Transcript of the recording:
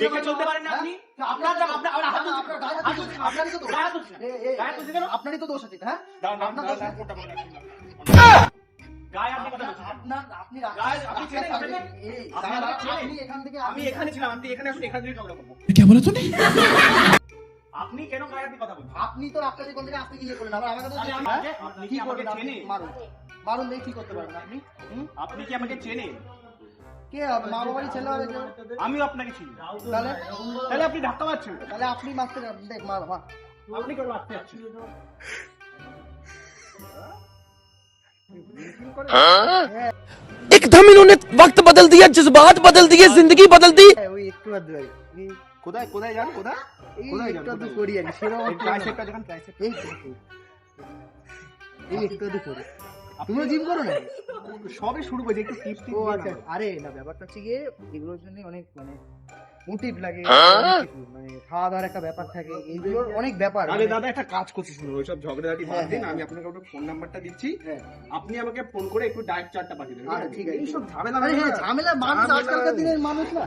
দেখে চলতে পারেন না আপনি? আপনারই তো দোষ আছে, হ্যাঁ? আপনার দোষ আছে। গায়ে আপনি কথা বলছেন। আপনি গায়ে আপনি চেনেন, আপনি এখান থেকে আমি এখানে ছিলাম, আপনি এখানে আসুন, এখান থেকে ঝগড়া করবো। क्या बोला तूने? আপনি কেন গায়ে আপনি কথা বলছেন? আপনি তো রাস্তাতে কোন থেকে আসতে গিয়ে করলেন, আবার আমাকে তো তাহলে হ্যাঁ? আপনি কি কি আমাকে করবেন আপনি? চেনেন? মারুন মারুন, দেখি কি করতে পারবেন আপনি। আপনি কি আমাকে চেনেন? কে হবে? মা বাবারই ছেলে হবে কেউ? আমিও আপনাকে চিনি। তাহলে তাহলে আপনি ধাক্কা মারছেন, তাহলে আপনি মারতে যাবেন, দেখ মার মার। আপনি কেন মারতে যাচ্ছেন? एकदम इन्होंने वक्त बदल दिया, जज्बात बदल दिए, जिंदगी बदल दी। হ্যাঁ, ওই একটু আধটু ভাই, কোথায় কোথায় যান, কোথায় এই কোথায় একটু আধটু যান? করি আর কি, সেরকম একটু না। ট্রাইসেপটা দেখেন, ট্রাইসেপ। এই তো, এই একটু আধটু করি। তুমিও জিম করো না? সবে শুরু করেছে, একটু টিপস ও আচ্ছা, আরে না, ব্যাপারটা হচ্ছে গিয়ে এগুলোর জন্য অনেক মানে মোটিভ লাগে, অনেক কিছু, মানে খাওয়া দাওয়ার একটা ব্যাপার থাকে, এইগুলোর অনেক ব্যাপার। তাহলে মানে- দাদা একটা কাজ করছি, শুনুন, ওইসব ঝগড়াঝাটি বাদ দিন, আমি আপনাকে একটা ফোন নাম্বারটা দিচ্ছি, হ্যাঁ। আপনি আমাকে ফোন করে একটু ডায়েট চার্টটা পাঠিয়ে দেবেন। আচ্ছা, ঠিক আছে। এইসব ঝামেলা আরে হ্যাঁ, ঝামেলা মানুষ, আজকালকার দিনের মানুষ না।